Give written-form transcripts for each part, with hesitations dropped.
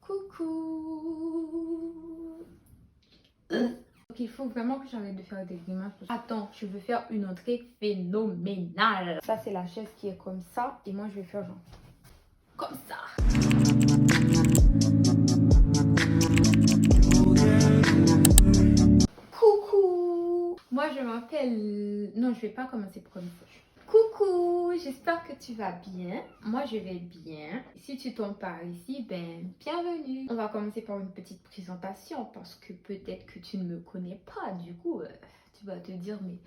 Coucou. Ok, il faut vraiment que j'arrête de faire des grimaces. Attends, je veux faire une entrée phénoménale. Ça, c'est la chaise qui est comme ça. Et moi, je vais faire genre comme ça. Coucou. Moi, je m'appelle... Non, je vais pas commencer par comme ça. Coucou, j'espère que tu vas bien. Moi, je vais bien. Si tu tombes par ici, ben, bienvenue. On va commencer par une petite présentation parce que peut-être que tu ne me connais pas. Du coup, tu vas te dire, mais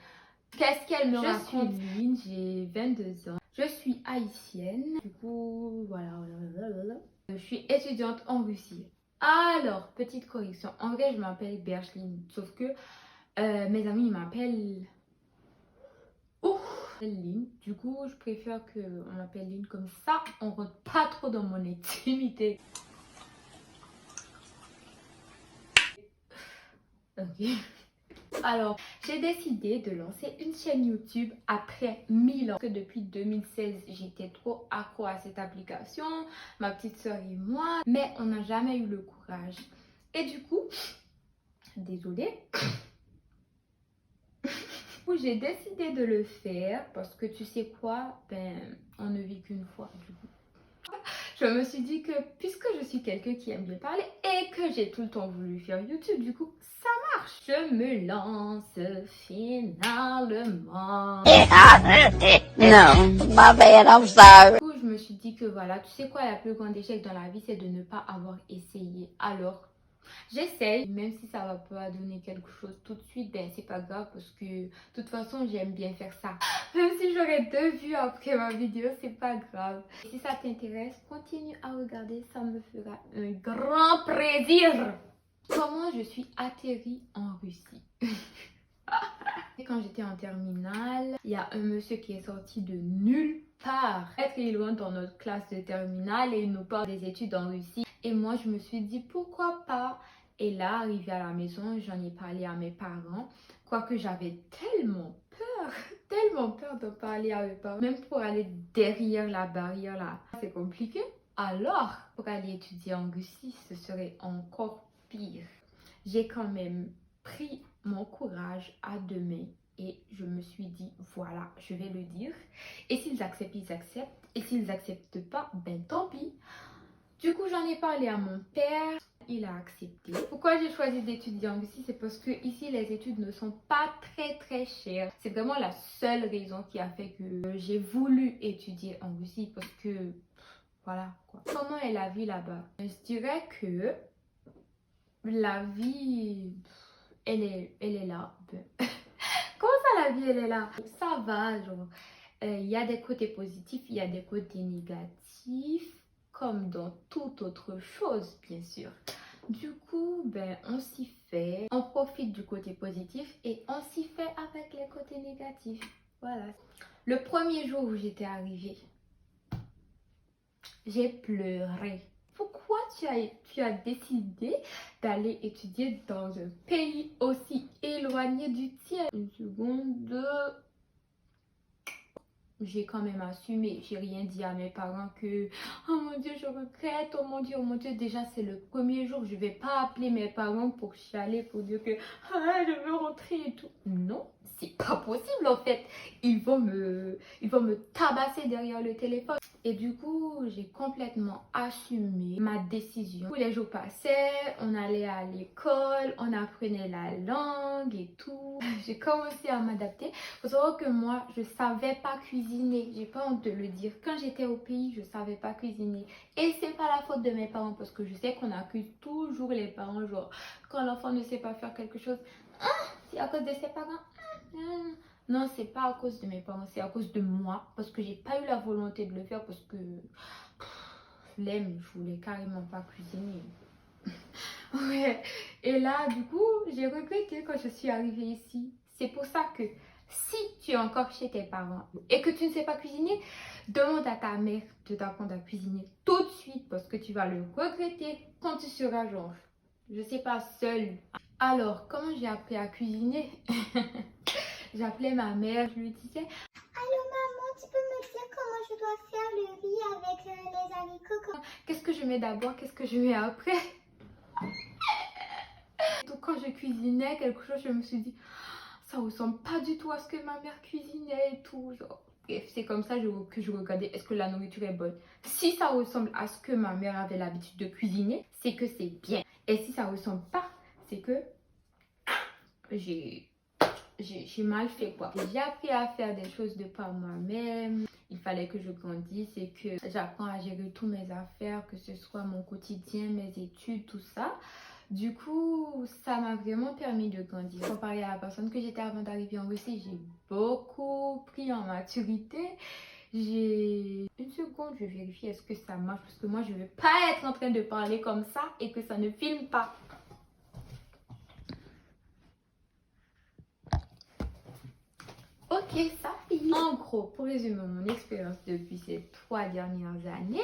qu'est-ce qu'elle me raconte? Je suis Lynn, j'ai 22 ans. Je suis haïtienne. Du coup, voilà. Je suis étudiante en Russie. Alors, petite correction. En vrai, je m'appelle Bergeline. Sauf que mes amis m'appellent... Lynn. Du coup, je préfère qu'on m'appelle Lynn comme ça. On rentre pas trop dans mon intimité. Ok. Alors, j'ai décidé de lancer une chaîne YouTube après 1000 ans. Que depuis 2016, j'étais trop accro à cette application, ma petite soeur et moi. Mais on n'a jamais eu le courage. Et du coup, désolée. J'ai décidé de le faire parce que tu sais quoi, ben, on ne vit qu'une fois du coup. Je me suis dit que puisque je suis quelqu'un qui aime bien parler et que j'ai tout le temps voulu faire YouTube, du coup, ça marche. Je me lance finalement. No, my bad, I'm sorry. Du coup, je me suis dit que voilà, tu sais quoi, la plus grande échec dans la vie, c'est de ne pas avoir essayé. Alors, j'essaye, même si ça va pas donner quelque chose tout de suite, ben c'est pas grave parce que de toute façon j'aime bien faire ça. Même si j'aurai 2 vues après ma vidéo, c'est pas grave. Si ça t'intéresse, continue à regarder, ça me fera un grand plaisir. Comment je suis atterrie en Russie? Quand j'étais en terminale, il y a un monsieur qui est sorti de nulle part. Peut-être qu'il rentre dans notre classe de terminale et il nous parle des études en Russie. Et moi, je me suis dit, pourquoi pas? Et là, arrivé à la maison, j'en ai parlé à mes parents. Quoique j'avais tellement peur de parler à mes parents. Même pour aller derrière la barrière là, c'est compliqué. Alors, pour aller étudier en Russie, ce serait encore pire. J'ai quand même pris mon courage à deux mains et je me suis dit, voilà, je vais le dire. Et s'ils acceptent, ils acceptent. Et s'ils n'acceptent pas, ben tant pis. Du coup, j'en ai parlé à mon père. Il a accepté. Pourquoi j'ai choisi d'étudier en Russie? C'est parce que ici, les études ne sont pas très chères. C'est vraiment la seule raison qui a fait que j'ai voulu étudier en Russie. Parce que, voilà quoi. Comment est la vie là-bas? Je dirais que la vie, elle est là. Comment ça, la vie, elle est là? Ça va, genre, il y a des côtés positifs, il y a des côtés négatifs, comme dans toute autre chose, bien sûr. Du coup, ben, on s'y fait, on profite du côté positif et on s'y fait avec les côtés négatifs. Voilà. Le premier jour où j'étais arrivée, j'ai pleuré. Pourquoi tu as décidé d'aller étudier dans un pays aussi éloigné du tien? Une seconde. J'ai quand même assumé. J'ai rien dit à mes parents que oh mon Dieu, je regrette. Oh mon Dieu. Déjà, c'est le premier jour. Je vais pas appeler mes parents pour chialer, pour dire que ah, je veux rentrer et tout. Non, c'est pas possible en fait. Ils vont me tabasser derrière le téléphone. Et du coup, j'ai complètement assumé ma décision. Tous les jours passaient, on allait à l'école, on apprenait la langue et tout. J'ai commencé à m'adapter. Faut savoir que moi, je savais pas cuisiner. J'ai pas honte de le dire. Quand j'étais au pays, je savais pas cuisiner. Et c'est pas la faute de mes parents parce que je sais qu'on accuse toujours les parents. Genre, quand l'enfant ne sait pas faire quelque chose, ah, c'est à cause de ses parents. Non, c'est pas à cause de mes parents, c'est à cause de moi. Parce que j'ai pas eu la volonté de le faire parce que flemme, je voulais carrément pas cuisiner. Ouais. Et là, du coup, j'ai regretté quand je suis arrivée ici. C'est pour ça que si tu es encore chez tes parents et que tu ne sais pas cuisiner, demande à ta mère de t'apprendre à cuisiner tout de suite parce que tu vas le regretter quand tu seras genre, je sais pas, seule. Alors, comment j'ai appris à cuisiner? J'appelais ma mère, je lui disais, allô maman, tu peux me dire comment je dois faire le riz avec les haricots. Qu'est-ce que je mets d'abord, qu'est-ce que je mets après? Donc quand je cuisinais quelque chose, je me suis dit, ça ressemble pas du tout à ce que ma mère cuisinait et tout. Genre. Bref, c'est comme ça que je regardais, est-ce que la nourriture est bonne? Si ça ressemble à ce que ma mère avait l'habitude de cuisiner, c'est que c'est bien. Et si ça ressemble pas, c'est que j'ai mal fait quoi. J'ai appris à faire des choses de par moi-même. Il fallait que je grandisse et que j'apprends à gérer tous mes affaires, que ce soit mon quotidien, mes études, tout ça. Du coup, ça m'a vraiment permis de grandir. Comparé à la personne que j'étais avant d'arriver en Russie, j'ai beaucoup pris en maturité. J'ai une seconde, je vérifie est-ce que ça marche parce que moi je ne veux pas être en train de parler comme ça et que ça ne filme pas. Ok, ça filme. En gros, pour résumer mon expérience depuis ces 3 dernières années,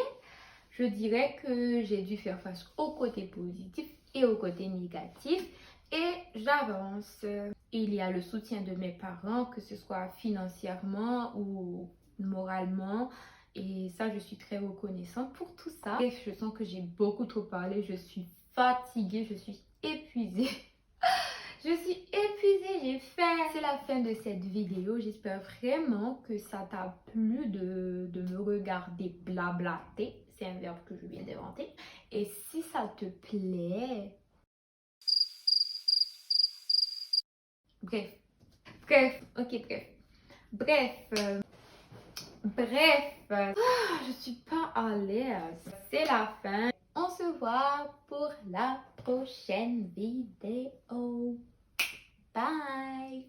je dirais que j'ai dû faire face au côté positif et au côté négatif et j'avance. Il y a le soutien de mes parents, que ce soit financièrement ou moralement, et ça je suis très reconnaissante pour tout ça. Bref, je sens que j'ai beaucoup trop parlé, je suis fatiguée, je suis épuisée. Je suis épuisée, j'ai faim. C'est la fin de cette vidéo. J'espère vraiment que ça t'a plu de me regarder blablater. C'est un verbe que je viens d'inventer. Et si ça te plaît... Bref. Je suis pas à l'aise. C'est la fin. On se voit pour la prochaine vidéo. Bye.